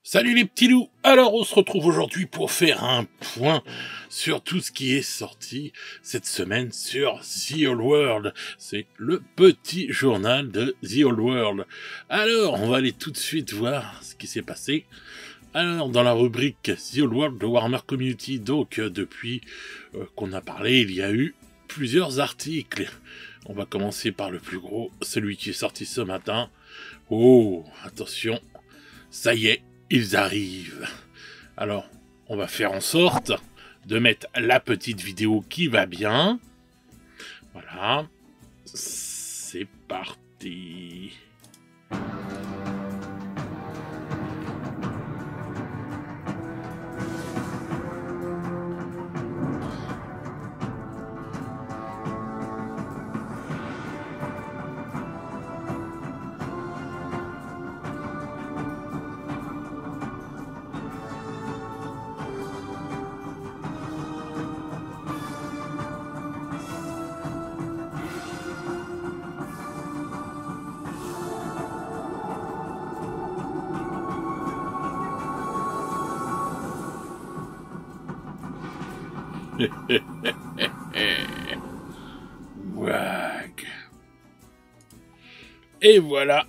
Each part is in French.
Salut les petits loups. Alors on se retrouve aujourd'hui pour faire un point sur tout ce qui est sorti cette semaine sur The Old World. C'est le petit journal de The Old World. Alors on va aller tout de suite voir ce qui s'est passé. Alors dans la rubrique The Old World de Warhammer Community, donc depuis qu'on a parlé, il y a eu plusieurs articles. On va commencer par le plus gros, celui qui est sorti ce matin. Oh, attention, ça y est. Ils arrivent. Alors, on va faire en sorte de mettre la petite vidéo qui va bien. Voilà. C'est parti. Wag. Et voilà,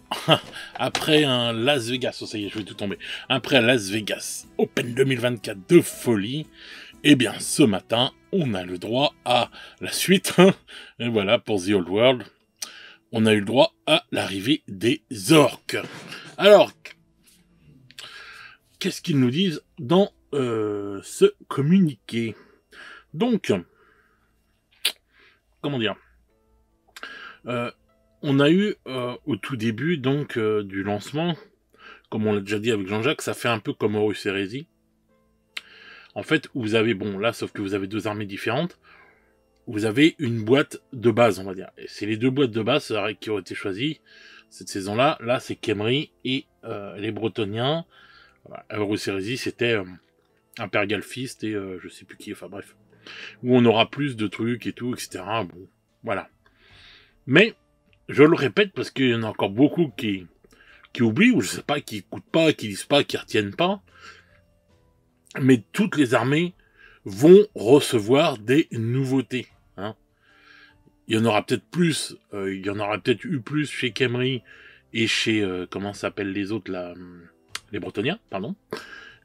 après un Las Vegas, oh ça y est, je vais tout tomber, après un Las Vegas Open 2024 de folie, eh bien ce matin, on a le droit à la suite, et voilà, pour The Old World, on a eu le droit à l'arrivée des orques. Alors, qu'est-ce qu'ils nous disent dans ce communiqué? Donc, comment dire, on a eu au tout début donc du lancement, comme on l'a déjà dit avec Jean-Jacques, ça fait un peu comme Horus Heresy. En fait, vous avez, bon là, sauf que vous avez deux armées différentes, vous avez une boîte de base, on va dire. Et c'est les deux boîtes de base qui ont été choisies cette saison-là. Là, c'est Khemri et les Bretonniens. Voilà. Horus Heresy, c'était Imperial Fist et je sais plus qui, enfin bref. Où on aura plus de trucs et tout, etc. Bon, voilà. Mais, je le répète parce qu'il y en a encore beaucoup qui oublient, ou je sais pas, qui écoutent pas, qui lisent pas, qui retiennent pas. Mais toutes les armées vont recevoir des nouveautés. Hein. Il y en aura peut-être plus, il y en aura peut-être eu plus chez Khemri et chez, comment s'appellent les autres là, les Bretonniens, pardon.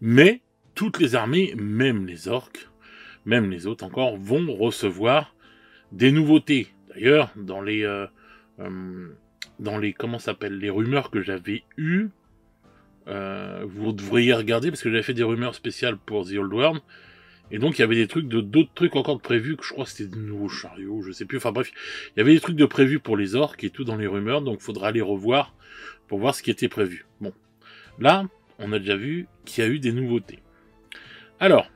Mais toutes les armées, même les orques, même les autres encore, vont recevoir des nouveautés. D'ailleurs, dans les comment s'appelle, les rumeurs que j'avais eues, vous devriez regarder parce que j'avais fait des rumeurs spéciales pour The Old World, et donc il y avait des trucs d'autres trucs encore de prévus, que je crois que c'était de nouveaux chariots, je sais plus, enfin bref, il y avait des trucs de prévus pour les orques et tout dans les rumeurs, donc faudra aller revoir pour voir ce qui était prévu. Bon, là, on a déjà vu qu'il y a eu des nouveautés. Alors,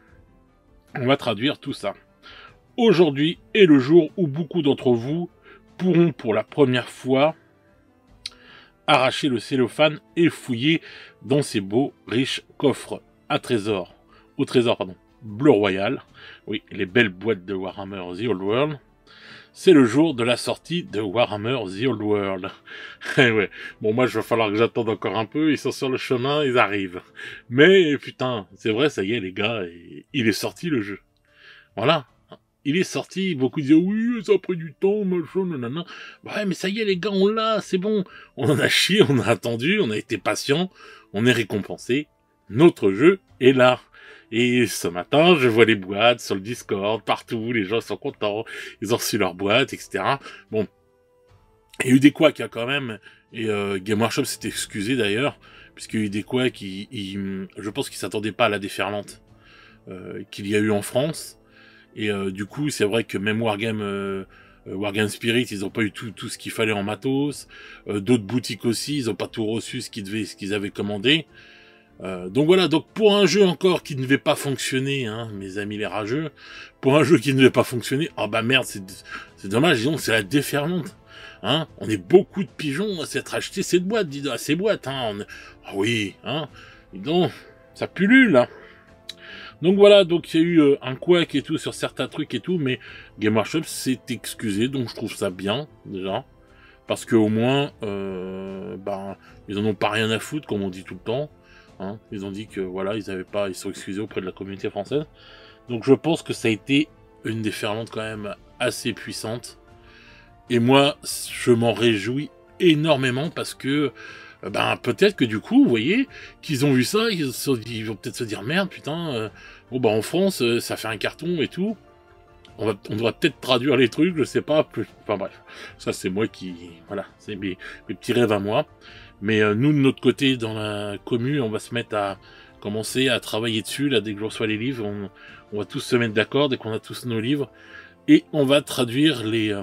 on va traduire tout ça. Aujourd'hui est le jour où beaucoup d'entre vous pourront pour la première fois arracher le cellophane et fouiller dans ces beaux, riches coffres au trésor bleu royal. Oui, les belles boîtes de Warhammer The Old World. C'est le jour de la sortie de Warhammer The Old World. Ouais. Bon, moi, je vais falloir que j'attende encore un peu. Ils sont sur le chemin, ils arrivent. Mais, putain, c'est vrai, ça y est, les gars, il est sorti, le jeu. Voilà. Il est sorti, beaucoup disaient, oui, ça a pris du temps, machin, nanana. Ouais, mais ça y est, les gars, on l'a, c'est bon. On en a chié, on a attendu, on a été patient, on est récompensé. Notre jeu est là. Et ce matin, je vois les boîtes sur le Discord, partout, les gens sont contents, ils ont reçu leur boîte, etc. Bon, il y a eu des couacs, hein, quand même, et Game Workshop s'est excusé d'ailleurs, puisqu'il y a eu des couacs, je pense qu'ils s'attendaient pas à la déferlante qu'il y a eu en France. Et du coup, c'est vrai que même Wargame Spirit, ils ont pas eu tout ce qu'il fallait en matos. D'autres boutiques aussi, ils ont pas tout reçu ce qu'ils avaient commandé. Donc voilà, donc pour un jeu encore qui ne devait pas fonctionner, hein, mes amis les rageux, pour un jeu qui ne devait pas fonctionner, ah bah merde, c'est dommage, disons, c'est la déferlante. Hein, on est beaucoup de pigeons à s'être acheté ces boîtes, hein. Ah oui, hein, dis donc, ça pullule, hein. Donc voilà, donc il y a eu un couac et tout sur certains trucs et tout, mais Game Workshop s'est excusé, donc je trouve ça bien, déjà. Parce que au moins, ils en ont pas rien à foutre, comme on dit tout le temps. Hein. Ils ont dit que voilà, ils sont excusés auprès de la communauté française. Donc je pense que ça a été une déferlante quand même assez puissante. Et moi, je m'en réjouis énormément parce que ben peut-être que du coup, vous voyez, qu'ils ont vu ça, ils vont peut-être se dire merde, putain, bon bah en France, ça fait un carton et tout. On devrait peut-être traduire les trucs, je sais pas. Enfin bref, ça c'est moi qui, voilà, c'est mes petits rêves à moi. Mais nous de notre côté, dans la commu, on va se mettre à commencer à travailler dessus. Là, dès que je reçois les livres, on va tous se mettre d'accord dès qu'on a tous nos livres et on va traduire les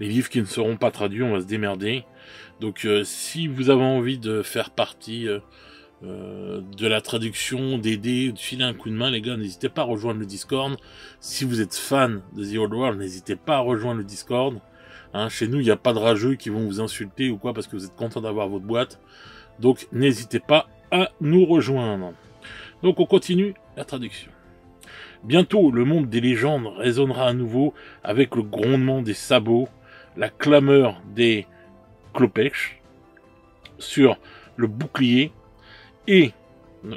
livres qui ne seront pas traduits. On va se démerder. Donc si vous avez envie de faire partie de la traduction, d'aider, de filer un coup de main, les gars, n'hésitez pas à rejoindre le Discord. Si vous êtes fan de The Old World, n'hésitez pas à rejoindre le Discord. Hein, chez nous, il n'y a pas de rageux qui vont vous insulter ou quoi parce que vous êtes content d'avoir votre boîte. Donc n'hésitez pas à nous rejoindre. Donc on continue la traduction. Bientôt, le monde des légendes résonnera à nouveau avec le grondement des sabots, la clameur des clopèches sur le bouclier et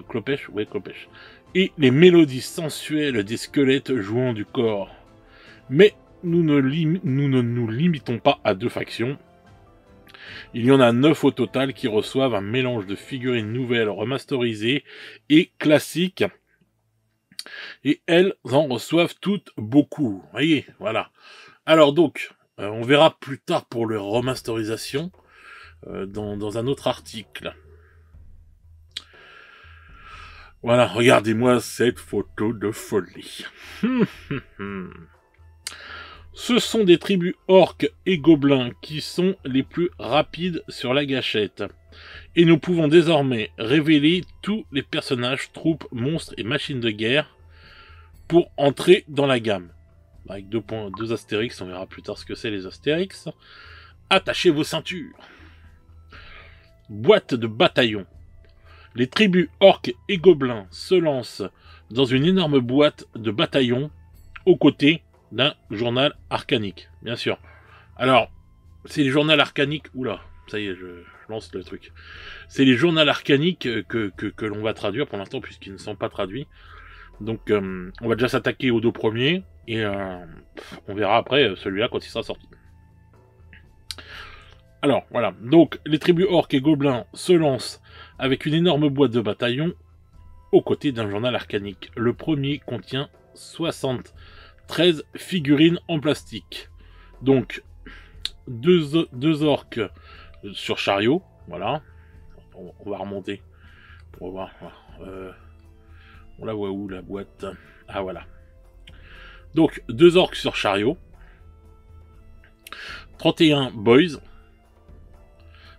clopèche, ouais, clopèche, et les mélodies sensuelles des squelettes jouant du corps. Mais nous ne nous limitons pas à 2 factions. Il y en a 9 au total qui reçoivent un mélange de figurines nouvelles remasterisées et classiques. Et elles en reçoivent toutes beaucoup. Vous voyez, voilà. Alors donc, on verra plus tard pour les remasterisations dans un autre article. Voilà, regardez-moi cette photo de folie. Ce sont des tribus orques et gobelins qui sont les plus rapides sur la gâchette. Et nous pouvons désormais révéler tous les personnages, troupes, monstres et machines de guerre pour entrer dans la gamme. Avec 2 astérix, on verra plus tard ce que c'est les astérix. Attachez vos ceintures. Boîte de bataillon. Les tribus orques et gobelins se lancent dans une énorme boîte de bataillon aux côtés d'un journal arcanique, bien sûr. Alors, c'est les journaux arcaniques, oula, ça y est, je lance le truc. C'est les journaux arcaniques que l'on va traduire pour l'instant, puisqu'ils ne sont pas traduits. Donc, on va déjà s'attaquer aux 2 premiers, et on verra après celui-là quand il sera sorti. Alors, voilà. Donc, les tribus orques et gobelins se lancent avec une énorme boîte de bataillon aux côtés d'un journal arcanique. Le premier contient 73 figurines en plastique. Donc, deux orques sur chariot. Voilà. On va remonter pour voir. On la voit où, la boîte? Ah, voilà. Donc, 2 orques sur chariot. 31 boys.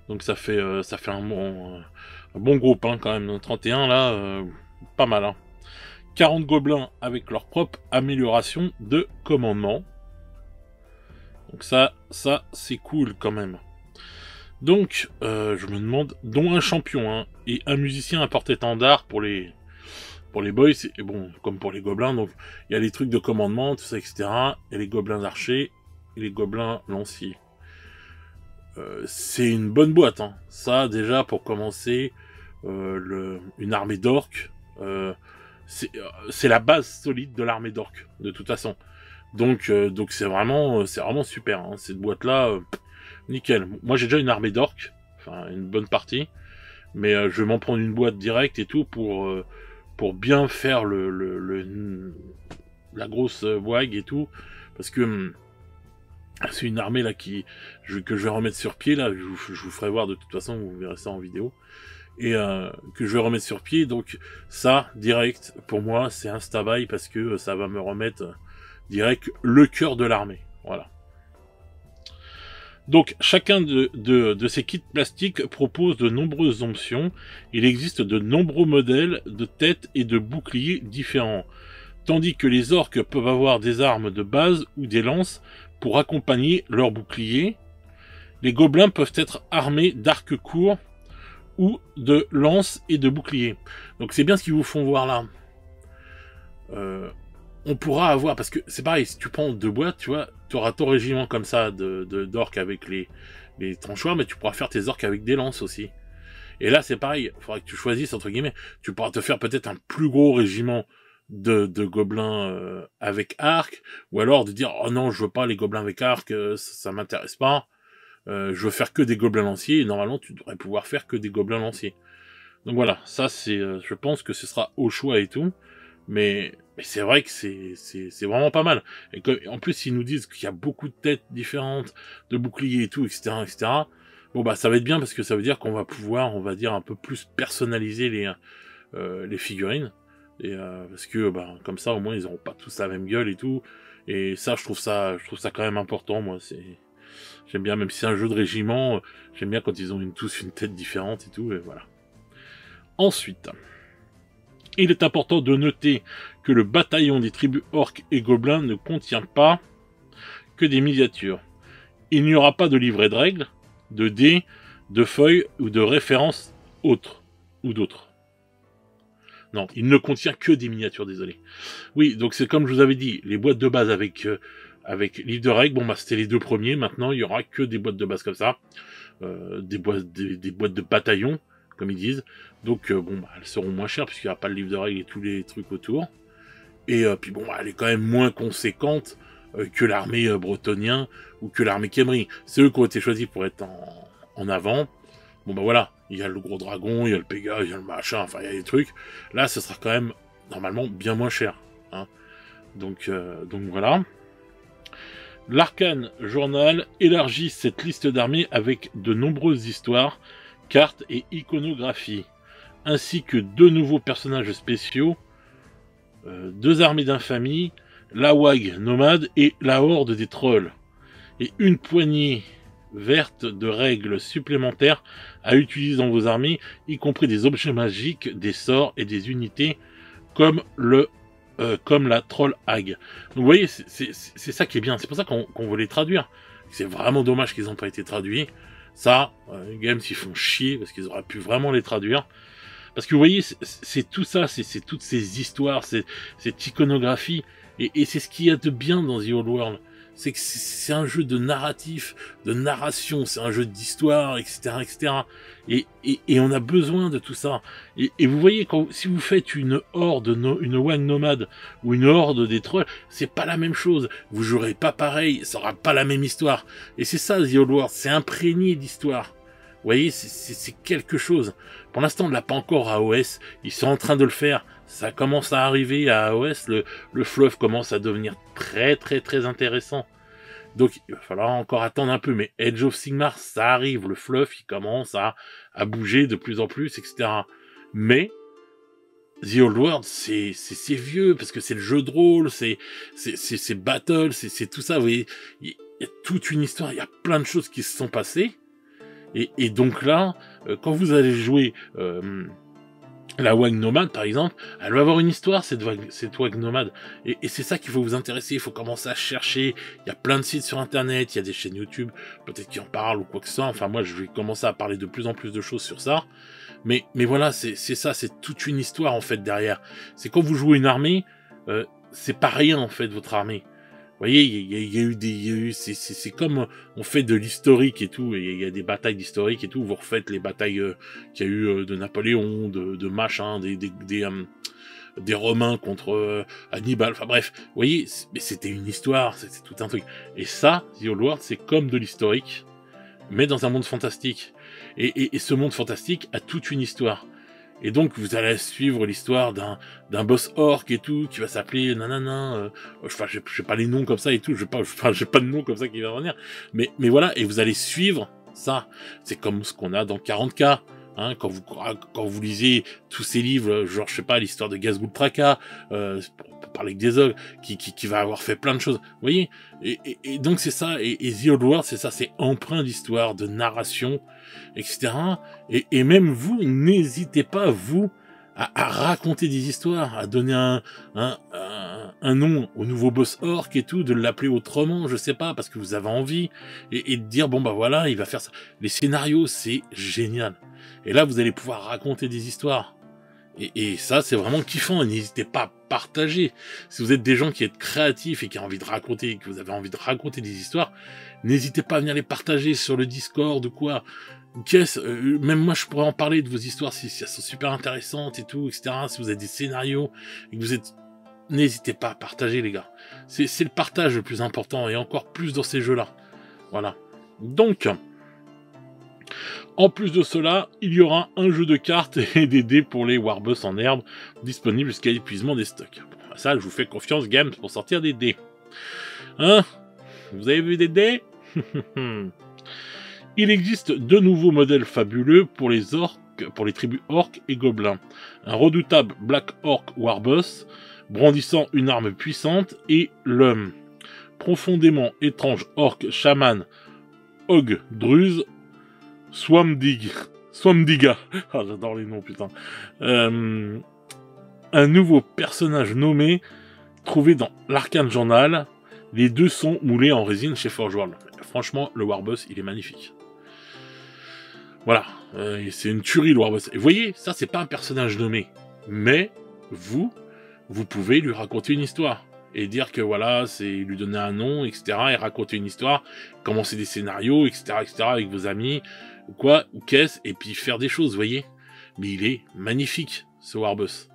Donc ça fait un bon groupe hein, quand même. 31 là, pas mal. Hein. 40 gobelins avec leur propre amélioration de commandement. Donc ça c'est cool quand même. Donc je me demande, dont un champion hein, et un musicien à porte-étendard pour les boys, et bon comme pour les gobelins. Donc il y a les trucs de commandement, tout ça etc. Et les gobelins archers et les gobelins lanciers. C'est une bonne boîte, hein. Ça déjà pour commencer, une armée d'orques, c'est la base solide de l'armée d'orques de toute façon. Donc c'est vraiment super. Hein. Cette boîte là, nickel. Moi j'ai déjà une armée d'orques, enfin une bonne partie, mais je vais m'en prendre une boîte directe et tout pour bien faire la grosse wag et tout, parce que c'est une armée là que je vais remettre sur pied là, je vous ferai voir de toute façon, vous verrez ça en vidéo, et que je vais remettre sur pied. Donc ça, direct, pour moi, c'est un insta-buy parce que ça va me remettre direct le cœur de l'armée. Voilà. Donc chacun de ces kits plastiques propose de nombreuses options. Il existe de nombreux modèles de têtes et de boucliers différents, tandis que les orques peuvent avoir des armes de base ou des lances pour accompagner leur bouclier. Les gobelins peuvent être armés d'arcs courts ou de lances et de boucliers. Donc c'est bien ce qu'ils vous font voir là. On pourra avoir, parce que c'est pareil, si tu prends 2 boîtes, tu vois, tu auras ton régiment comme ça d'orques avec les tranchoirs, mais tu pourras faire tes orques avec des lances aussi. Et là, c'est pareil, il faudra que tu choisisses, entre guillemets, tu pourras te faire peut-être un plus gros régiment de gobelins avec arc, ou alors de dire, oh non, je veux pas les gobelins avec arc, ça m'intéresse pas, je veux faire que des gobelins lanciers, et normalement, tu devrais pouvoir faire que des gobelins lanciers. Donc voilà, ça, c'est, je pense que ce sera au choix et tout, mais c'est vrai que c'est vraiment pas mal. Et en plus, ils nous disent qu'il y a beaucoup de têtes différentes, de boucliers et tout, etc., etc. Bon, bah, ça va être bien parce que ça veut dire qu'on va pouvoir, on va dire, un peu plus personnaliser les figurines. Et, parce que, bah, comme ça, au moins, ils auront pas tous la même gueule et tout. Et ça, je trouve ça quand même important, moi. J'aime bien, même si c'est un jeu de régiment, j'aime bien quand ils ont tous une tête différente et tout, et voilà. Ensuite, il est important de noter que le bataillon des tribus orques et gobelins ne contient pas que des miniatures. Il n'y aura pas de livret de règles, de dés, de feuilles ou de références autres ou d'autres. Non, il ne contient que des miniatures, désolé. Oui, donc c'est comme je vous avais dit, les boîtes de base avec livre de règles, bon bah c'était les deux premiers, maintenant il y aura que des boîtes de base comme ça, des boîtes de bataillon, comme ils disent. Donc bon bah elles seront moins chères puisqu'il n'y aura pas le livre de règles et tous les trucs autour. Et puis bon bah, elle est quand même moins conséquente que l'armée bretonien ou que l'armée Khemri. C'est eux qui ont été choisis pour être en avant. Bon bah voilà, il y a le gros dragon, il y a le Pégase, il y a le machin, enfin il y a des trucs. Là, ce sera quand même normalement bien moins cher. Hein. Donc voilà. L'Arcane Journal élargit cette liste d'armées avec de nombreuses histoires, cartes et iconographies, ainsi que 2 nouveaux personnages spéciaux, 2 armées d'infamie, la WAG nomade et la horde des trolls, et une poignée verte de règles supplémentaires à utiliser dans vos armées, y compris des objets magiques, des sorts et des unités comme la Troll Hag. Donc vous voyez, c'est ça qui est bien. C'est pour ça qu'on veut les traduire. C'est vraiment dommage qu'ils n'ont pas été traduits. Ça, Games, ils font chier parce qu'ils auraient pu vraiment les traduire. Parce que vous voyez, c'est tout ça, c'est toutes ces histoires, cette iconographie, et c'est ce qu'il y a de bien dans The Old World. C'est que c'est un jeu de narratif, de narration, c'est un jeu d'histoire, etc., etc. Et on a besoin de tout ça. Et vous voyez, si vous faites une horde, une WAG nomade, ou une horde des trolls, c'est pas la même chose. Vous jouerez pas pareil, ça aura pas la même histoire. Et c'est ça, The Old World, c'est imprégné d'histoire. Vous voyez, c'est quelque chose. Pour l'instant, on ne l'a pas encore à OS. Ils sont en train de le faire. Ça commence à arriver à AOS. Le fluff commence à devenir très, très, très intéressant. Donc, il va falloir encore attendre un peu. Mais Age of Sigmar, ça arrive. Le fluff, il commence à bouger de plus en plus, etc. Mais The Old World, c'est vieux, parce que c'est le jeu de rôle, c'est battle, c'est tout ça. Vous voyez, il y a toute une histoire. Il y a plein de choses qui se sont passées. Et donc là, quand vous allez jouer la WAG nomade, par exemple, elle va avoir une histoire, cette WAG nomade. Et c'est ça qu'il faut vous intéresser. Il faut commencer à chercher. Il y a plein de sites sur Internet, il y a des chaînes YouTube, peut-être qui en parlent ou quoi que ce soit. Enfin, moi, je vais commencer à parler de plus en plus de choses sur ça. Mais voilà, c'est ça, c'est toute une histoire, en fait, derrière. C'est quand vous jouez une armée, c'est pas rien, en fait, votre armée. Vous voyez, il y a eu, c'est comme on fait de l'historique et tout, et il y a des batailles d'historique et tout, vous refaites les batailles qu'il y a eu de Napoléon, de machin, des Romains contre Hannibal, enfin bref, vous voyez, mais c'était une histoire, c'était tout un truc. Et ça, The Old World, c'est comme de l'historique, mais dans un monde fantastique. Et ce monde fantastique a toute une histoire. Et donc vous allez suivre l'histoire d'un boss orc et tout qui va s'appeler nanana. Enfin, j'ai pas les noms comme ça et tout. J'ai pas de nom comme ça qui va revenir. Mais voilà, et vous allez suivre ça. C'est comme ce qu'on a dans 40K. Hein, quand vous lisez tous ces livres, genre je sais pas, l'histoire de Gazgul Traka, pour parler que des ogres, qui va avoir fait plein de choses. Vous voyez, et donc c'est ça. Et The Old World, c'est ça, c'est empreint d'histoire, de narration, etc. Et même vous, n'hésitez pas, vous, à raconter des histoires, à donner un nom au nouveau boss orc et tout, de l'appeler autrement, je sais pas, parce que vous avez envie, et de dire, bon bah voilà, il va faire ça. Les scénarios, c'est génial. Et là, vous allez pouvoir raconter des histoires. Et ça, c'est vraiment kiffant. N'hésitez pas à partager. Si vous êtes des gens qui êtes créatifs et qui ont envie de raconter, que vous avez envie de raconter des histoires, n'hésitez pas à venir les partager sur le Discord ou quoi. Qu'est-ce, même moi je pourrais en parler de vos histoires si elles sont super intéressantes et tout, etc. Si vous avez des scénarios et que vous êtes, n'hésitez pas à partager les gars. C'est le partage le plus important et encore plus dans ces jeux-là. Voilà. Donc, en plus de cela, il y aura un jeu de cartes et des dés pour les Warboss en herbe disponibles jusqu'à l'épuisement des stocks. Ça, je vous fais confiance, Games, pour sortir des dés. Hein? Vous avez vu des dés? Il existe deux nouveaux modèles fabuleux pour les orques, pour les tribus orques et gobelins. Un redoutable Black Orc Warboss, brandissant une arme puissante, et le profondément étrange orc chaman Og Druz Swamdiga. Ah, j'adore les noms, putain. Un nouveau personnage nommé, trouvé dans l'Arcane Journal. Les deux sont moulés en résine chez Forge World. Franchement, le Warboss, il est magnifique. Voilà, c'est une tuerie le Warboss. Et vous voyez, ça c'est pas un personnage nommé. Mais, vous pouvez lui raconter une histoire. Et dire que voilà, c'est lui donner un nom, etc. Et raconter une histoire, commencer des scénarios, etc. avec vos amis, ou quoi, ou qu'est-ce, et puis faire des choses, vous voyez. Mais il est magnifique, ce Warboss.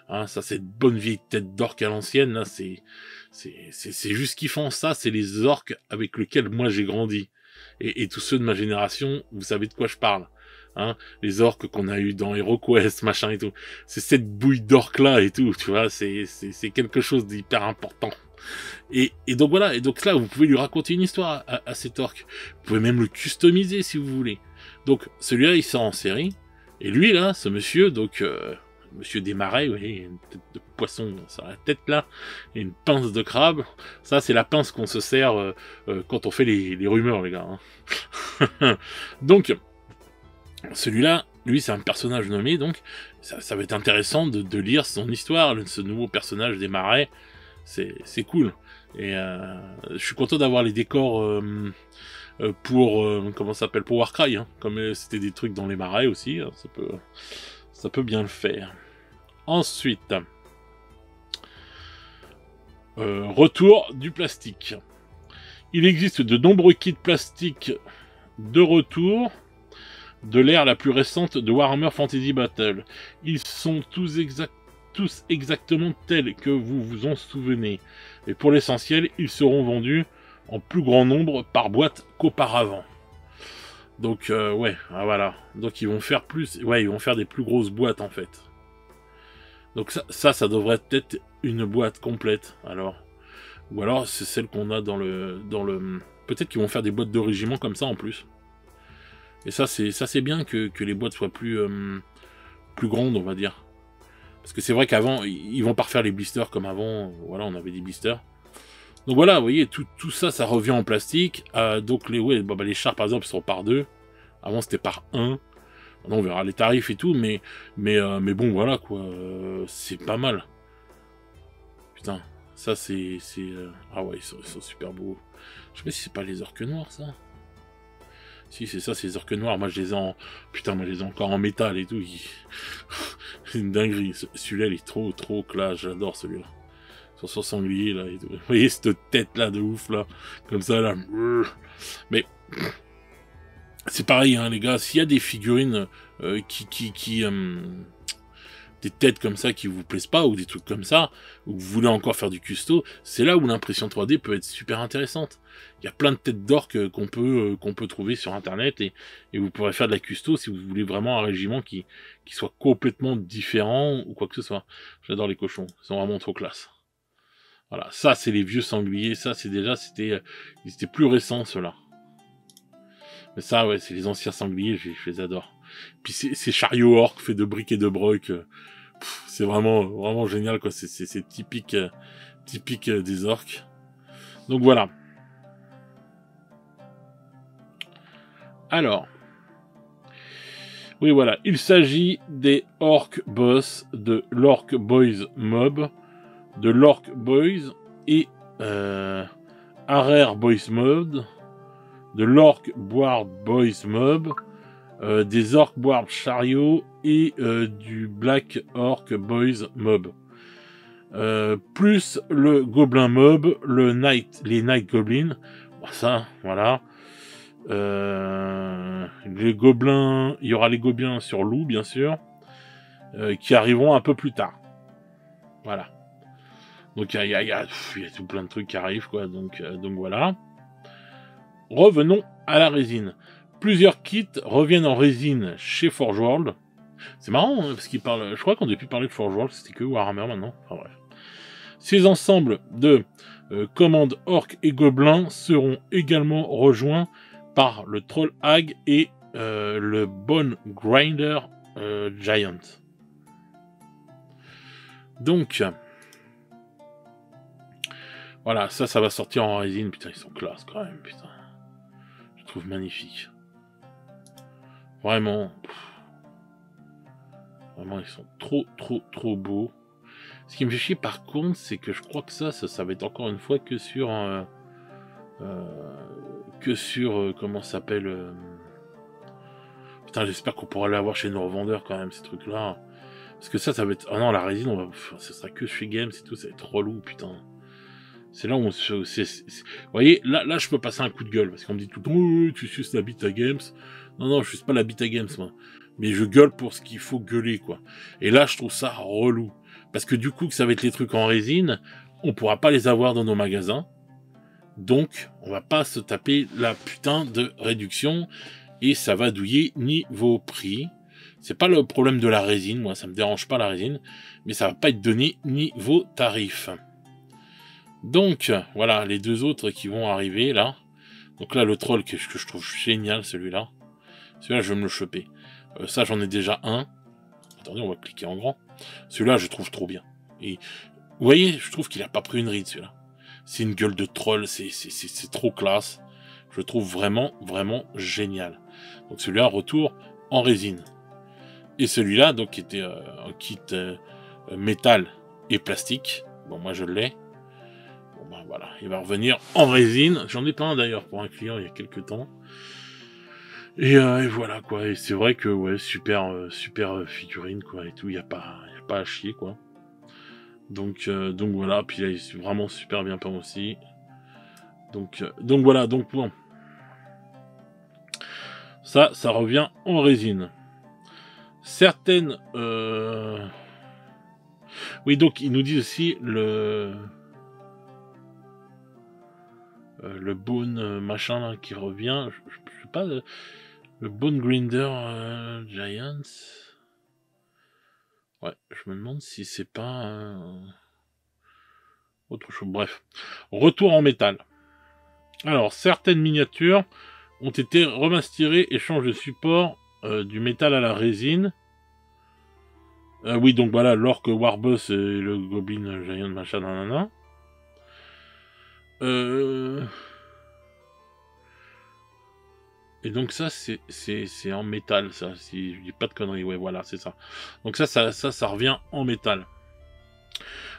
Hein, ça, cette bonne vieille tête d'orque à l'ancienne, là, c'est juste kiffant. Ça, c'est les orques avec lesquels moi j'ai grandi. Et tous ceux de ma génération, vous savez de quoi je parle. Hein, les orques qu'on a eu dans HeroQuest, machin et tout. C'est cette bouille d'orques là et tout, tu vois, c'est quelque chose d'hyper important. Et donc voilà, et donc là, vous pouvez lui raconter une histoire à cet orque. Vous pouvez même le customiser si vous voulez. Donc, celui-là, il sort en série. Et lui, là, ce monsieur, donc... Monsieur des marais, vous voyez, une tête de poisson sur la tête là, et une pince de crabe. Ça, c'est la pince qu'on se sert quand on fait les rumeurs, les gars. Hein. Donc, celui-là, lui, c'est un personnage nommé, donc ça va être intéressant de lire son histoire, ce nouveau personnage des marais. C'est cool. Et je suis content d'avoir les décors pour comment ça s'appelle, pour Warcry, hein, comme c'était des trucs dans les marais aussi, hein, ça peut bien le faire. Ensuite, retour du plastique. Il existe de nombreux kits plastiques de retour de l'ère la plus récente de Warhammer Fantasy Battle. Ils sont tous exactement tels que vous vous en souvenez. Et pour l'essentiel, ils seront vendus en plus grand nombre par boîte qu'auparavant. Donc ouais, ah, voilà. Donc ils vont faire ils vont faire des plus grosses boîtes en fait. Donc ça devrait être une boîte complète. Alors, ou alors c'est celle qu'on a dans le. Peut-être qu'ils vont faire des boîtes de régiment comme ça en plus. Et ça c'est bien que les boîtes soient plus grandes, on va dire. Parce que c'est vrai qu'avant ils vont pas refaire les blisters comme avant. Voilà, on avait des blisters. Donc voilà, vous voyez, tout ça, ça revient en plastique. Donc les chars, par exemple, sont par 2. Avant, c'était par 1. Maintenant, on verra les tarifs et tout, mais bon, voilà, quoi. C'est pas mal. Putain, ça, c'est... Ah ouais, ils sont super beaux. Je sais pas si c'est pas les orques noirs, ça. Si, c'est ça, c'est les orques noirs. Moi, je les ai en... Putain, moi, je les ai encore en métal et tout. C'est une dinguerie. Celui-là, il est trop classe. J'adore celui-là. Sur son sanglier, là, et tout. Vous voyez cette tête-là de ouf, là. Comme ça, là. Mais... C'est pareil, hein, les gars. S'il y a des figurines des têtes comme ça qui vous plaisent pas, ou des trucs comme ça, ou vous voulez encore faire du custo, c'est là où l'impression 3D peut être super intéressante. Il y a plein de têtes d'orques qu'on peut trouver sur internet, et vous pourrez faire de la custo si vous voulez vraiment un régiment qui soit complètement différent, ou quoi que ce soit. J'adore les cochons, ils sont vraiment trop classe. Voilà, ça c'est les vieux sangliers, ça c'est déjà, ils étaient plus récents ceux-là. Mais ça, ouais, c'est les anciens sangliers, je les adore. Puis ces chariots orques faits de briques et de broc, c'est vraiment génial, quoi. C'est typique des orques. Donc voilà. Alors, oui, voilà, il s'agit des Orc Boss, de l'Orc Boys Mob, de l'Orc Boys et Arer Boys Mob, de l'Orc Board Boys Mob, des Orc Board Chariot et du Black Orc Boys Mob. Plus le Goblin Mob, les Night Goblins, ça, voilà. Les gobelins, il y aura les gobelins sur loup, bien sûr, qui arriveront un peu plus tard. Voilà. Donc il y a tout plein de trucs qui arrivent, quoi. Donc voilà. Revenons à la résine. Plusieurs kits reviennent en résine chez Forge World. C'est marrant, hein, parce qu'ils parlent. Je crois qu'on depuis parler de Forge World, c'était que Warhammer maintenant. Enfin bref. Ces ensembles de commandes orc et gobelins seront également rejoints par le Troll Hag et le Bone Grinder Giant. Donc, voilà, ça va sortir en résine. Putain, ils sont classe quand même, putain. Je trouve magnifique. Vraiment. Vraiment, ils sont trop beaux. Ce qui me fait chier par contre, c'est que je crois que ça va être encore une fois que sur comment ça s'appelle putain, j'espère qu'on pourra l'avoir chez nos revendeurs quand même, ces trucs-là. Parce que ça va être... Ah non, la résine, ça sera que chez Games et tout, ça va être relou, putain. C'est là où on se... Vous voyez, là, je peux passer un coup de gueule, parce qu'on me dit tout le temps, oh, tu suces la bite à Games. Non, je suce pas la bite à Games, moi. Mais je gueule pour ce qu'il faut gueuler, quoi. Et là, je trouve ça relou. Parce que du coup, que ça va être les trucs en résine, on pourra pas les avoir dans nos magasins. Donc, on va pas se taper la putain de réduction. Et ça va douiller niveau prix. C'est pas le problème de la résine, moi, ça me dérange pas la résine. Mais ça va pas être donné niveau tarif. Donc, voilà, les deux autres qui vont arriver, là. Donc là, le troll que je trouve génial, celui-là. Celui-là, je vais me le choper. Ça, j'en ai déjà un. Attendez, on va cliquer en grand. Celui-là, je trouve trop bien. Et vous voyez, je trouve qu'il a pas pris une ride, celui-là. C'est une gueule de troll, c'est trop classe. Je trouve vraiment génial. Donc celui-là, retour en résine. Et celui-là, donc, qui était un kit métal et plastique. Bon, moi, je l'ai. Bon, ben voilà, il va revenir en résine. J'en ai plein d'ailleurs pour un client il y a quelques temps. Et voilà quoi, et c'est vrai que ouais, super figurine quoi et tout, y a pas à chier quoi. Donc voilà, puis là il est vraiment super bien peint aussi. Donc voilà, donc bon. Ça revient en résine. Certaines oui, donc il nous dit aussi le bone machin là qui revient, je sais pas le Bone Grinder Giants. Ouais, je me demande si c'est pas autre chose. Bref, retour en métal. Alors, certaines miniatures ont été remasterées et changent de support du métal à la résine. Oui, donc voilà, l'Orc Warboss et le Goblin Giant machin nanana. Et donc ça, c'est en métal, ça, si je dis pas de conneries, ouais, voilà, c'est ça. Donc ça revient en métal.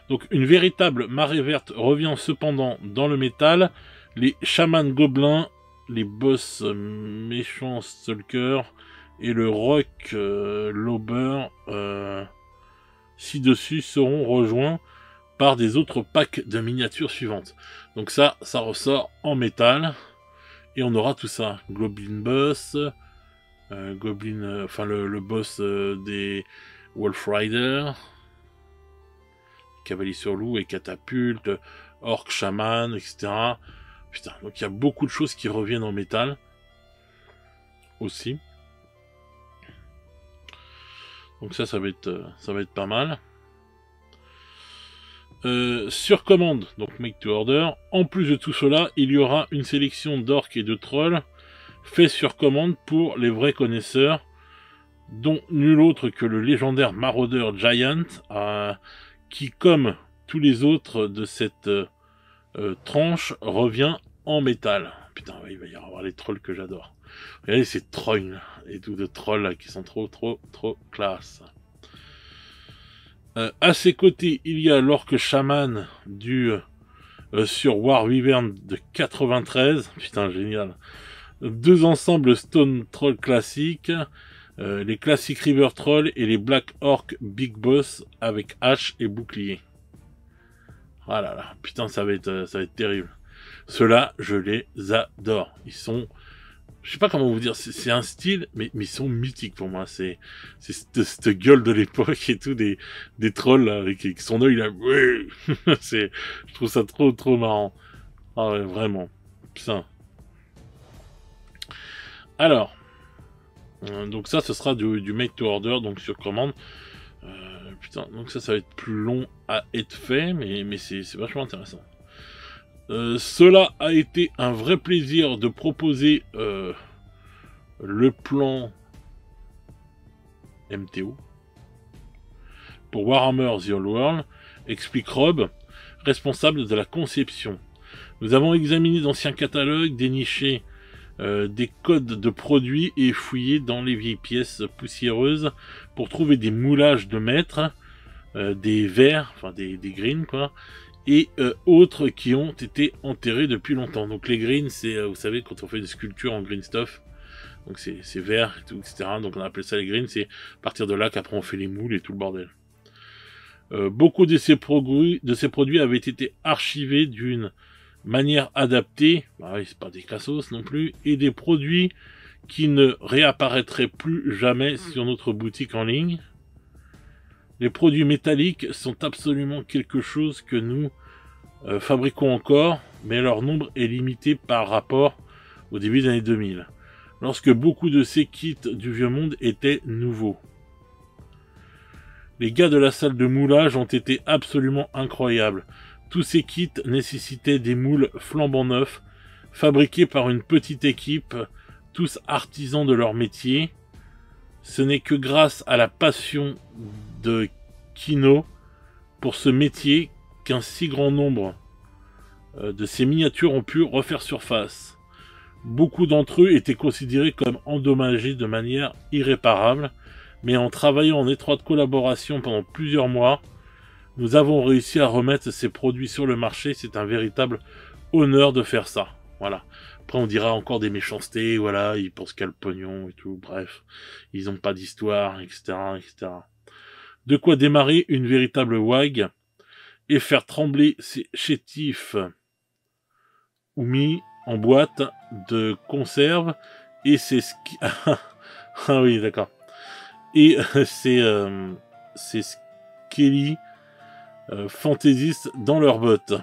Donc une véritable marée verte revient cependant dans le métal. Les chamans gobelins, les boss méchants stalkers et le rock lauber ci-dessus seront rejoints par des autres packs de miniatures suivantes. Donc ça ressort en métal. Et on aura tout ça. Goblin Boss, Goblin, enfin le boss des Wolf Rider, Cavalier sur loup et catapulte, Orc Shaman, etc. Putain, donc il y a beaucoup de choses qui reviennent en métal aussi. Donc ça va être pas mal. Sur commande, donc make to order. En plus de tout cela, il y aura une sélection d'orques et de trolls fait sur commande pour les vrais connaisseurs, dont nul autre que le légendaire Marauder Giant, qui, comme tous les autres de cette tranche, revient en métal. Putain, ouais, il va y avoir les trolls que j'adore. Regardez ces trolls et tout de trolls là, qui sont trop classe. À ses côtés, il y a l'orque chaman du sur War Wyvern de 93. Putain, génial. Deux ensembles Stone Troll classiques, les Classic River Troll et les Black Orc Big Boss avec hache et bouclier. Ah là là, putain, ça va être terrible. Ceux-là, je les adore. Ils sont je sais pas comment vous dire, c'est un style, mais ils sont mythiques pour moi. C'est cette gueule de l'époque et tout, des trolls là, avec son œil là. Ouais. Je trouve ça trop marrant. Ah ouais, vraiment. Putain. Alors, donc ça, ce sera du make to order, donc sur commande. Putain, donc ça va être plus long à être fait, mais c'est vachement intéressant. Cela a été un vrai plaisir de proposer le plan MTO pour Warhammer The Old World, explique Rob, responsable de la conception. Nous avons examiné d'anciens catalogues, déniché des codes de produits et fouillé dans les vieilles pièces poussiéreuses pour trouver des moulages de maître, des verres, enfin des greens quoi, et autres qui ont été enterrés depuis longtemps. Donc les greens, c'est, vous savez, quand on fait des sculptures en green stuff, donc c'est vert, et tout, etc. Donc on appelle ça les greens, c'est à partir de là qu'après on fait les moules et tout le bordel. Beaucoup de ces produits avaient été archivés d'une manière adaptée, bah oui, c'est pas des cassos non plus, et des produits qui ne réapparaîtraient plus jamais sur notre boutique en ligne. Les produits métalliques sont absolument quelque chose que nous fabriquons encore, mais leur nombre est limité par rapport au début des années 2000, lorsque beaucoup de ces kits du vieux monde étaient nouveaux. Les gars de la salle de moulage ont été absolument incroyables. Tous ces kits nécessitaient des moules flambant neufs, fabriqués par une petite équipe, tous artisans de leur métier. Ce n'est que grâce à la passion de Kino pour ce métier qu'un si grand nombre de ces miniatures ont pu refaire surface. Beaucoup d'entre eux étaient considérés comme endommagés de manière irréparable, mais en travaillant en étroite collaboration pendant plusieurs mois, nous avons réussi à remettre ces produits sur le marché. C'est un véritable honneur de faire ça. Voilà. Après, on dira encore des méchancetés, voilà, ils pensent qu'à le pognon et tout, bref. Ils n'ont pas d'histoire, etc., etc. De quoi démarrer une véritable WAG et faire trembler ces chétifs ou mis en boîte de conserve et ces ah oui, d'accord. Et ces skelly fantaisistes dans leurs bottes.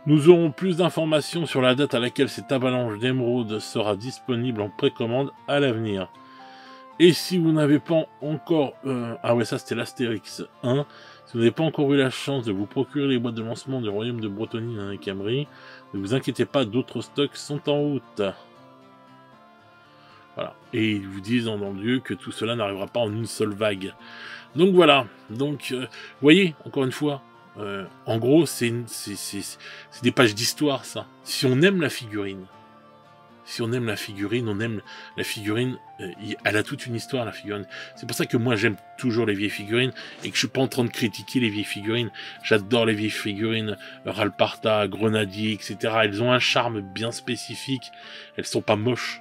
Nous aurons plus d'informations sur la date à laquelle cette avalanche d'émeraude sera disponible en précommande à l'avenir. Et si vous n'avez pas encore... ah ouais, ça c'était l'Astérix 1. Si vous n'avez pas encore eu la chance de vous procurer les boîtes de lancement du Royaume de Bretonie dans les Camry, ne vous inquiétez pas, d'autres stocks sont en route. Voilà. Et ils vous disent dans le lieu que tout cela n'arrivera pas en une seule vague. Donc voilà. Donc, vous voyez, encore une fois, en gros, c'est des pages d'histoire, ça. Si on aime la figurine, on aime la figurine, elle a toute une histoire, la figurine. C'est pour ça que moi, j'aime toujours les vieilles figurines et que je suis pas en train de critiquer les vieilles figurines. J'adore les vieilles figurines, Ralparta, Grenadier, etc. Elles ont un charme bien spécifique. Elles sont pas moches.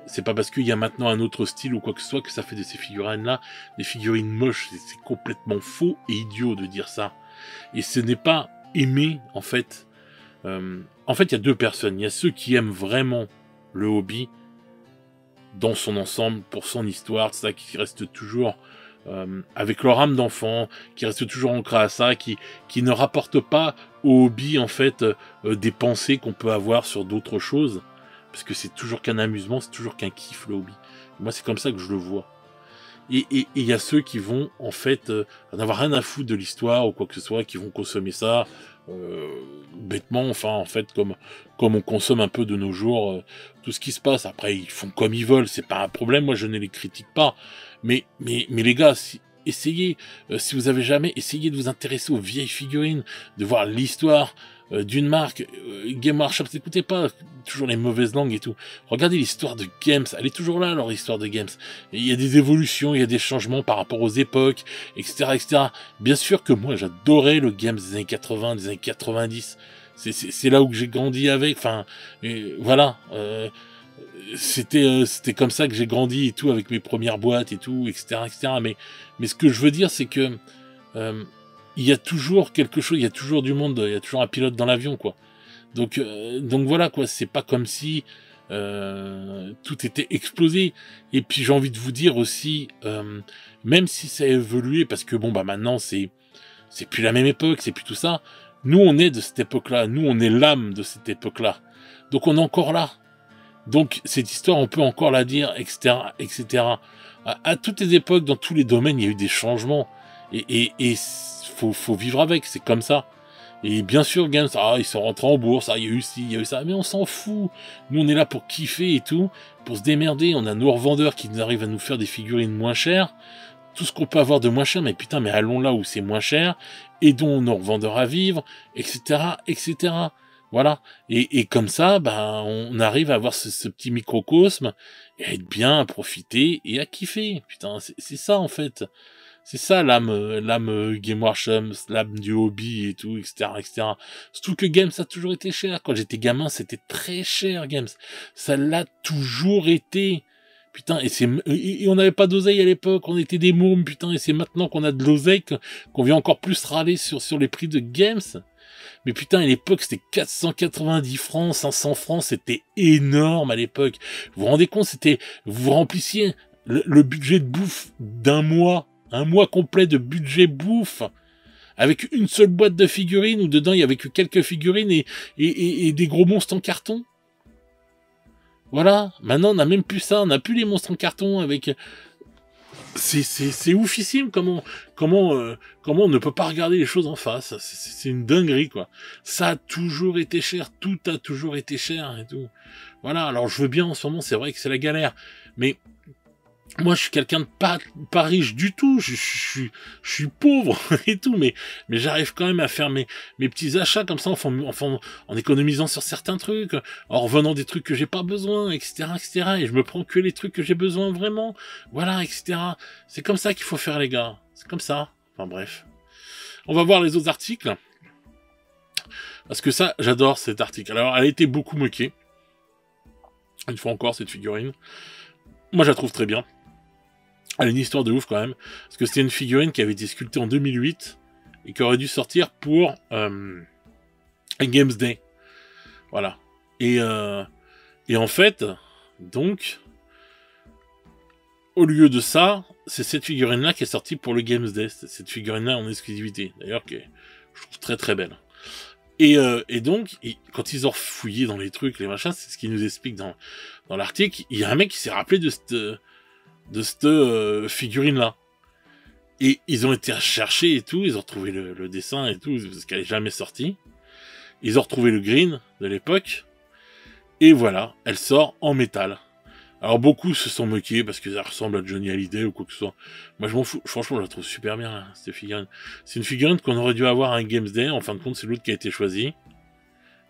C'est pas parce qu'il y a maintenant un autre style ou quoi que ce soit que ça fait de ces figurines-là des figurines moches. C'est complètement faux et idiot de dire ça. Et ce n'est pas aimer, en fait. En fait, il y a deux personnes. Il y a ceux qui aiment vraiment le hobby dans son ensemble, pour son histoire, ça, qui reste toujours avec leur âme d'enfant, qui reste toujours ancré à ça, qui ne rapporte pas au hobby, en fait, des pensées qu'on peut avoir sur d'autres choses. Parce que c'est toujours qu'un amusement, c'est toujours qu'un kiff, le hobby. Moi, c'est comme ça que je le vois. Et il y a ceux qui vont, en fait, n'avoir rien à foutre de l'histoire ou quoi que ce soit, qui vont consommer ça bêtement, enfin, en fait, comme on consomme un peu de nos jours tout ce qui se passe. Après, ils font comme ils veulent, c'est pas un problème, moi, je ne les critique pas. Mais les gars, essayez, si vous avez jamais essayé de vous intéresser aux vieilles figurines, de voir l'histoire d'une marque, Game Workshop, n'écoutez pas toujours les mauvaises langues et tout. Regardez l'histoire de Games, elle est toujours là, leur histoire de Games. Et il y a des évolutions, il y a des changements par rapport aux époques, etc., etc. Bien sûr que moi, j'adorais le Games des années 80, des années 90. C'est là où j'ai grandi avec. Enfin, voilà. C'était comme ça que j'ai grandi et tout, avec mes premières boîtes et tout, etc., etc. Mais ce que je veux dire, c'est que il y a toujours quelque chose, il y a toujours du monde, il y a toujours un pilote dans l'avion, quoi. Donc voilà quoi, c'est pas comme si tout était explosé. Et puis j'ai envie de vous dire aussi, même si ça a évolué, parce que bon bah maintenant c'est plus la même époque, c'est plus tout ça. Nous on est de cette époque-là, nous on est l'âme de cette époque-là. Donc on est encore là. Donc cette histoire on peut encore la dire, etc., etc. À toutes les époques, dans tous les domaines, il y a eu des changements. Et faut vivre avec, c'est comme ça. Et bien sûr, Games, ils sont rentrés en bourse, il y a eu ci, il y a eu ça, mais on s'en fout. Nous, on est là pour kiffer et tout, pour se démerder. On a nos revendeurs qui nous arrivent à nous faire des figurines moins chères. Tout ce qu'on peut avoir de moins cher, mais putain, mais allons là où c'est moins cher, aidons nos revendeurs à vivre, etc., etc. Voilà. Et comme ça, on arrive à avoir ce petit microcosme, et à être bien, à profiter, et à kiffer. Putain, c'est ça, en fait. C'est ça l'âme Game Workshop, l'âme du hobby et tout, etc., etc. Surtout que Games a toujours été cher. Quand j'étais gamin, c'était très cher, Games. Ça l'a toujours été. Putain, et on n'avait pas d'oseille à l'époque, on était des mômes, putain, et c'est maintenant qu'on a de l'oseille qu'on vient encore plus râler sur les prix de Games. Mais putain, à l'époque, c'était 490 francs, 500 francs, c'était énorme à l'époque. Vous vous rendez compte, vous remplissiez le budget de bouffe d'un mois. Un mois complet de budget bouffe, avec une seule boîte de figurines, où dedans il y avait que quelques figurines et des gros monstres en carton. Voilà, maintenant on n'a même plus ça, on n'a plus les monstres en carton avec... C'est oufissime comment on ne peut pas regarder les choses en face. C'est une dinguerie, quoi. Ça a toujours été cher, tout a toujours été cher et tout. Voilà, alors je veux bien, en ce moment, c'est vrai que c'est la galère, mais... Moi, je suis quelqu'un de pas riche du tout. Je suis pauvre et tout, mais j'arrive quand même à faire mes petits achats comme ça, en économisant sur certains trucs, en revenant des trucs que j'ai pas besoin, etc., etc. Et je me prends que les trucs que j'ai besoin vraiment. Voilà, etc. C'est comme ça qu'il faut faire, les gars. C'est comme ça. Enfin, bref. On va voir les autres articles. Parce que ça, j'adore cet article. Alors, elle a été beaucoup moquée. Une fois encore, cette figurine. Moi, je la trouve très bien. Elle a une histoire de ouf quand même, parce que c'était une figurine qui avait été sculptée en 2008 et qui aurait dû sortir pour Games Day. Voilà. Et en fait, donc, au lieu de ça, c'est cette figurine-là qui est sortie pour le Games Day. Cette figurine-là en exclusivité, d'ailleurs, que je trouve très très belle. Et donc, quand ils ont fouillé dans les trucs, les machins, c'est ce qu'ils nous expliquent dans l'article, il y a un mec qui s'est rappelé de cette figurine-là. Et ils ont été chercher et tout, ils ont retrouvé le dessin et tout, parce qu'elle est jamais sortie. Ils ont retrouvé le green de l'époque. Et voilà, elle sort en métal. Alors beaucoup se sont moqués parce que ça ressemble à Johnny Hallyday ou quoi que ce soit. Moi je m'en fous, franchement je la trouve super bien, là, cette figurine. C'est une figurine qu'on aurait dû avoir à un Games Day, en fin de compte c'est l'autre qui a été choisi.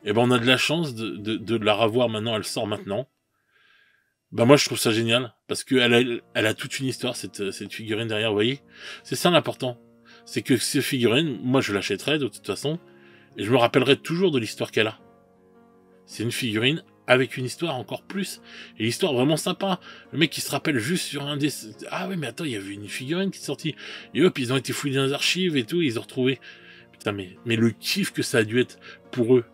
Et on a de la chance de la revoir maintenant, elle sort maintenant. Moi je trouve ça génial, parce que elle a toute une histoire, cette figurine derrière, vous voyez. C'est ça l'important. C'est que ces figurines, moi je l'achèterai de toute façon, et je me rappellerai toujours de l'histoire qu'elle a. C'est une figurine avec une histoire encore plus, et l'histoire vraiment sympa. Le mec qui se rappelle juste sur un des... Ah ouais mais attends, il y avait une figurine qui est sortie, et hop, ils ont été fouillés dans les archives et tout, et ils ont retrouvé... Putain mais le kiff que ça a dû être pour eux.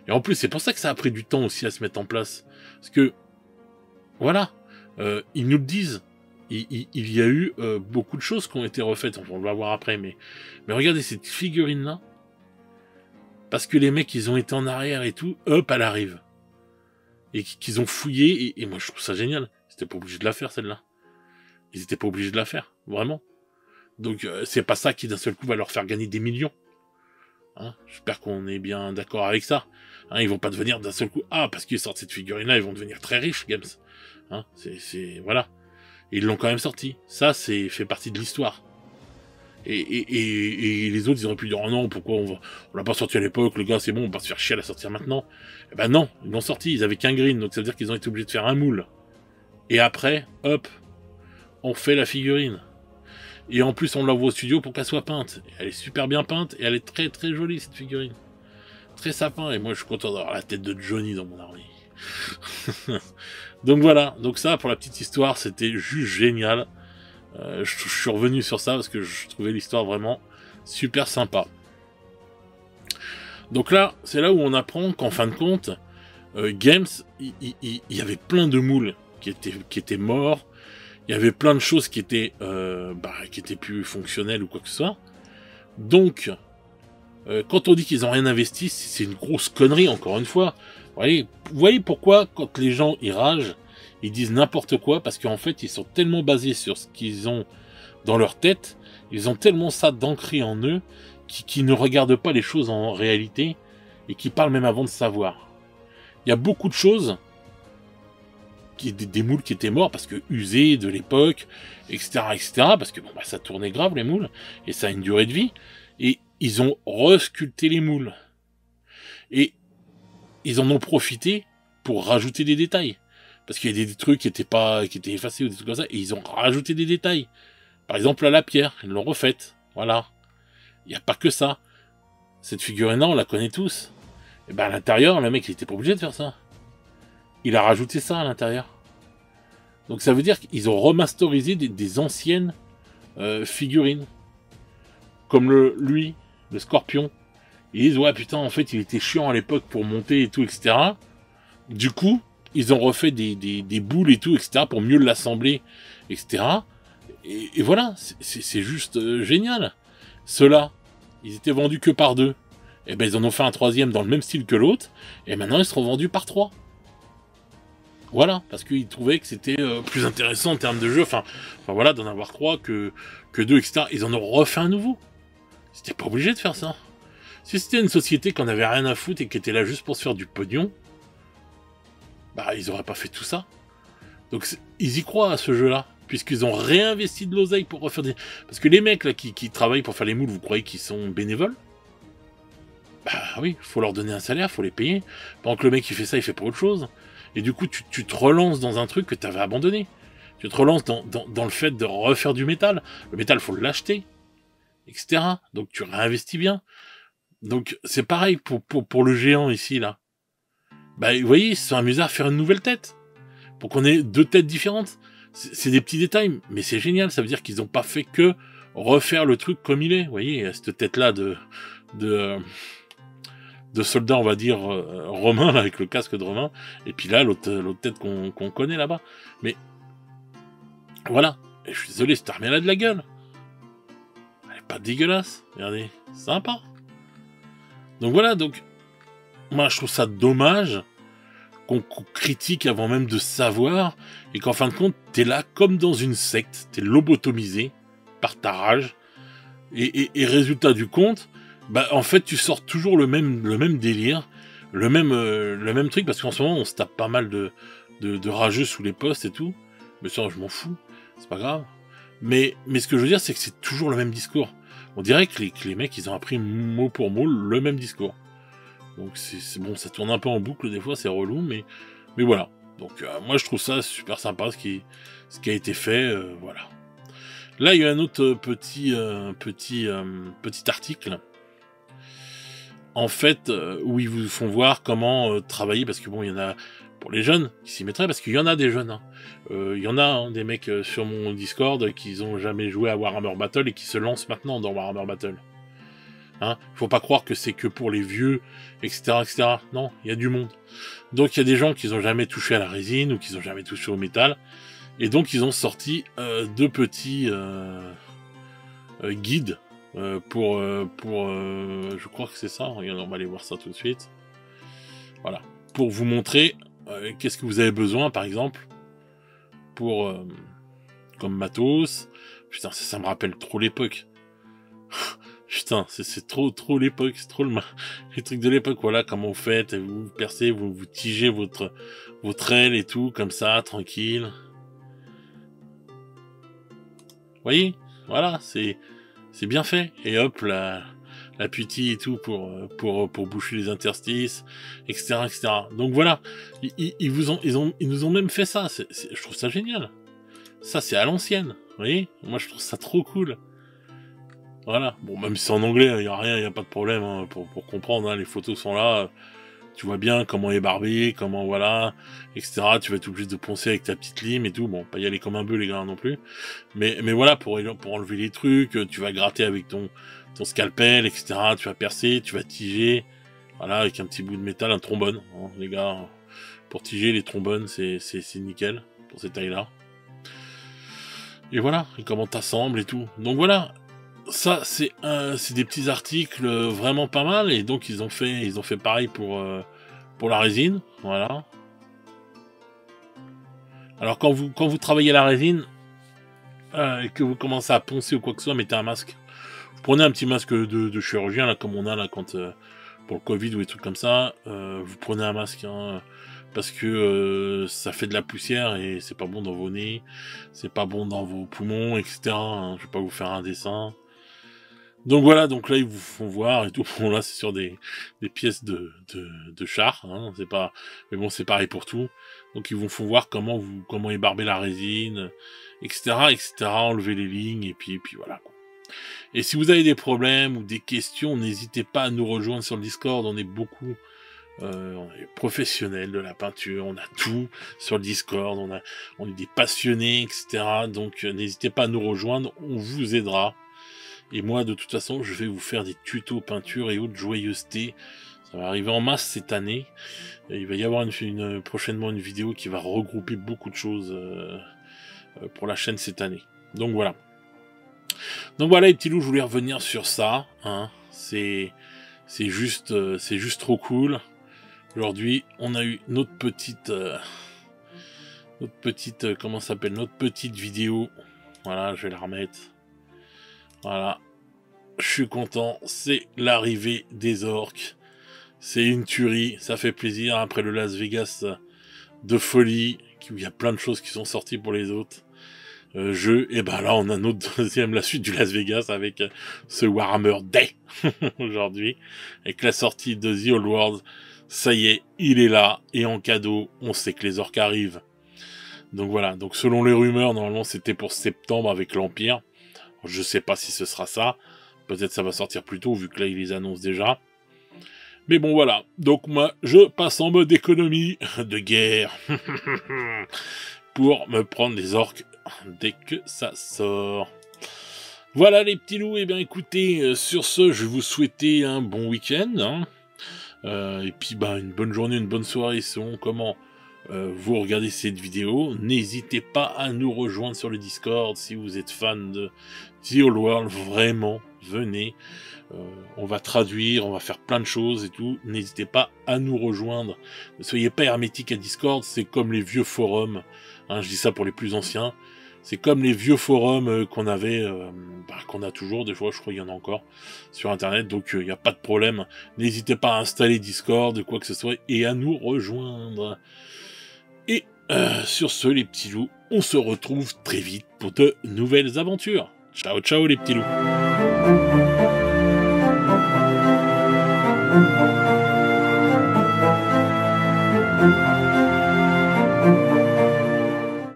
Et en plus c'est pour ça que ça a pris du temps aussi à se mettre en place. Parce que voilà, ils nous le disent. Il y a eu beaucoup de choses qui ont été refaites. Enfin, on va voir après, mais regardez cette figurine-là. Parce que les mecs, ils ont été en arrière et tout, hop, elle arrive. Et qu'ils ont fouillé, et moi je trouve ça génial. Ils étaient pas obligés de la faire, celle-là. Ils étaient pas obligés de la faire, vraiment. Donc c'est pas ça qui d'un seul coup va leur faire gagner des millions. Hein, j'espère qu'on est bien d'accord avec ça. Hein, ils vont pas devenir d'un seul coup, parce qu'ils sortent cette figurine-là, ils vont devenir très riches, Games. Hein, voilà. Et ils l'ont quand même sorti. Ça, fait partie de l'histoire. Et les autres, ils auraient pu dire, oh non, pourquoi on l'a pas sorti à l'époque, le gars, c'est bon, on va se faire chier à la sortir maintenant. Eh ben non, ils l'ont sorti, ils avaient qu'un green, donc ça veut dire qu'ils ont été obligés de faire un moule. Et après, hop, on fait la figurine. Et en plus, on l'envoie au studio pour qu'elle soit peinte. Et elle est super bien peinte, et elle est très très jolie, cette figurine. Très sapin, et moi je suis content d'avoir la tête de Johnny dans mon armée. Donc voilà, donc ça, pour la petite histoire, c'était juste génial. Je suis revenu sur ça parce que je trouvais l'histoire vraiment super sympa. Donc là, c'est là où on apprend qu'en fin de compte, Games, il y avait plein de moules qui étaient morts. Il y avait plein de choses qui étaient plus fonctionnelles ou quoi que ce soit. Donc, quand on dit qu'ils ont rien investi, c'est une grosse connerie, encore une fois. Vous voyez pourquoi, quand les gens y ragent, ils disent n'importe quoi, parce qu'en fait, ils sont tellement basés sur ce qu'ils ont dans leur tête, ils ont tellement ça d'ancré en eux, qui ne regardent pas les choses en réalité, et qui parlent même avant de savoir. Il y a beaucoup de choses, des moules qui étaient morts, parce que usés de l'époque, etc., parce que bon, bah, ça tournait grave, les moules, et ça a une durée de vie, et ils ont resculpté les moules. Et ils en ont profité pour rajouter des détails. Parce qu'il y a des trucs qui étaient effacés ou des trucs comme ça, et ils ont rajouté des détails. Par exemple, là, la pierre, ils l'ont refaite. Voilà. Il n'y a pas que ça. Cette figurine-là, on la connaît tous. Et ben, à l'intérieur, le mec, il était pas obligé de faire ça. Il a rajouté ça à l'intérieur. Donc ça veut dire qu'ils ont remasterisé des anciennes figurines. Comme lui, le scorpion. Ils disent, ouais, putain, en fait, il était chiant à l'époque pour monter et tout, etc. Du coup, ils ont refait des boules et tout, etc. pour mieux l'assembler, etc. Et voilà, c'est juste génial. Ceux-là, ils étaient vendus que par 2. Et ben, ils en ont fait un 3e dans le même style que l'autre. Et maintenant, ils seront vendus par 3. Voilà, parce qu'ils trouvaient que c'était plus intéressant en termes de jeu. Enfin voilà, d'en avoir 3 que 2, etc. Ils en ont refait un nouveau. C'était pas obligé de faire ça. Si c'était une société qu'on avait rien à foutre et qui était là juste pour se faire du pognon, bah ils auraient pas fait tout ça. Donc ils y croient à ce jeu-là, puisqu'ils ont réinvesti de l'oseille pour refaire des... Parce que les mecs là qui travaillent pour faire les moules, vous croyez qu'ils sont bénévoles? Bah oui, faut leur donner un salaire, faut les payer. Pendant que le mec qui fait ça, il fait pas autre chose. Et du coup, tu te relances dans un truc que t'avais abandonné. Tu te relances dans le fait de refaire du métal. Le métal, faut l'acheter, etc. Donc tu réinvestis bien. Donc c'est pareil pour le géant ici, là. Bah vous voyez, ils se sont amusés à faire une nouvelle tête. Pour qu'on ait 2 têtes différentes. C'est des petits détails, mais c'est génial. Ça veut dire qu'ils n'ont pas fait que refaire le truc comme il est. Vous voyez, cette tête-là de soldat, on va dire, romain, là, avec le casque de romain. Et puis là, l'autre tête qu'on connaît là-bas. Mais voilà. Et je suis désolé, cette armée là de la gueule. Elle est pas dégueulasse. Regardez, sympa. Donc voilà, donc moi je trouve ça dommage qu'on critique avant même de savoir, et qu'en fin de compte, t'es là comme dans une secte, t'es lobotomisé par ta rage, et résultat du compte, bah en fait tu sors toujours le même délire, le même truc, parce qu'en ce moment on se tape pas mal de rageux sous les postes et tout, mais ça je m'en fous, c'est pas grave. Mais ce que je veux dire, c'est que c'est toujours le même discours. On dirait que les mecs, ils ont appris mot pour mot le même discours. Donc c'est bon, ça tourne un peu en boucle des fois, c'est relou, mais voilà. Donc moi je trouve ça super sympa ce qui a été fait, voilà. Là il y a un autre petit article, en fait, où ils vous font voir comment travailler, parce que bon, il y en a pour les jeunes qui s'y mettraient, parce qu'il y en a des jeunes. Hein. Il y en a des mecs sur mon Discord qui n'ont jamais joué à Warhammer Battle et qui se lancent maintenant dans Warhammer Battle. Hein, faut pas croire que c'est que pour les vieux, etc., etc. Non, il y a du monde. Donc il y a des gens qui n'ont jamais touché à la résine ou qui n'ont jamais touché au métal, et donc ils ont sorti 2 petits guides pour je crois que c'est ça. Regardez, on va aller voir ça tout de suite. Voilà, pour vous montrer qu'est-ce que vous avez besoin, par exemple, pour comme matos. Putain, ça me rappelle trop l'époque. Putain, c'est trop l'époque, c'est trop les trucs de l'époque. Voilà, comment vous faites, vous percez, vous tigez votre aile et tout, comme ça, tranquille. Vous voyez, voilà, c'est bien fait. Et hop, la putille et tout pour boucher les interstices, etc., etc. Donc voilà, ils nous ont même fait ça. Je trouve ça génial. Ça, c'est à l'ancienne. Vous voyez, moi je trouve ça trop cool. Voilà, bon, même si c'est en anglais, il n'y a rien, il n'y a pas de problème hein, pour comprendre, hein, les photos sont là, tu vois bien comment il est barbé, comment voilà, etc. Tu vas être obligé de poncer avec ta petite lime et tout, bon, pas y aller comme un bœuf les gars non plus, mais voilà, pour enlever les trucs, tu vas gratter avec ton scalpel, etc. Tu vas percer, tu vas tiger, Voilà, avec un petit bout de métal, un trombone, hein, les gars. Pour tiger, les trombones, c'est nickel pour ces tailles-là. Et voilà, et comment t'assembles et tout. Donc voilà, ça c'est des petits articles vraiment pas mal. Et donc ils ont fait pareil pour la résine, voilà. Alors quand vous travaillez la résine et que vous commencez à poncer ou quoi que ce soit, mettez un masque. Vous prenez un petit masque de chirurgien là, comme on a là quand pour le Covid ou des trucs comme ça. Vous prenez un masque. Hein, parce que ça fait de la poussière et c'est pas bon dans vos nez, c'est pas bon dans vos poumons, etc. Hein, je vais pas vous faire un dessin. Donc voilà, donc là ils vous font voir et tout. Bon là c'est sur des pièces de char, hein, c'est pas, mais bon c'est pareil pour tout. Donc ils vous font voir comment ébarber la résine, etc., etc. Enlever les lignes et puis voilà. Quoi. Et si vous avez des problèmes ou des questions, n'hésitez pas à nous rejoindre sur le Discord. On est beaucoup. On est professionnels de la peinture, on a tout sur le Discord, on est des passionnés, etc. Donc n'hésitez pas à nous rejoindre, on vous aidera. Et moi, de toute façon, je vais vous faire des tutos peinture et autres joyeusetés. Ça va arriver en masse cette année. Et il va y avoir prochainement une vidéo qui va regrouper beaucoup de choses pour la chaîne cette année. Donc voilà. Donc voilà les petits loups, je voulais revenir sur ça. Hein. C'est juste trop cool. Aujourd'hui, on a eu notre petite comment ça s'appelle, notre petite vidéo. Voilà, je vais la remettre. Voilà, je suis content. C'est l'arrivée des orques. C'est une tuerie, ça fait plaisir après le Las Vegas de folie, où il y a plein de choses qui sont sorties pour les autres jeux. Et ben là, on a notre deuxième, la suite du Las Vegas avec ce Warhammer Day aujourd'hui, avec la sortie de The Old World. Ça y est, il est là, et en cadeau, on sait que les orques arrivent. Donc voilà, donc selon les rumeurs, normalement c'était pour septembre avec l'Empire. Je sais pas si ce sera ça, peut-être ça va sortir plus tôt, vu que là ils les annoncent déjà. Mais bon voilà, donc moi je passe en mode économie de guerre, pour me prendre les orques dès que ça sort. Voilà les petits loups, et bien écoutez, sur ce, je vais vous souhaiter un bon week-end, hein. Et puis bah, une bonne journée, une bonne soirée selon comment vous regardez cette vidéo. N'hésitez pas à nous rejoindre sur le Discord si vous êtes fan de The Old World. Vraiment, venez. On va traduire, on va faire plein de choses et tout. N'hésitez pas à nous rejoindre. Ne soyez pas hermétique à Discord, c'est comme les vieux forums. Hein, je dis ça pour les plus anciens. C'est comme les vieux forums qu'on avait, qu'on a toujours, des fois je crois qu'il y en a encore sur internet, donc il n'y a pas de problème. N'hésitez pas à installer Discord, quoi que ce soit, et à nous rejoindre. Et sur ce, les petits loups, on se retrouve très vite pour de nouvelles aventures. Ciao ciao les petits loups.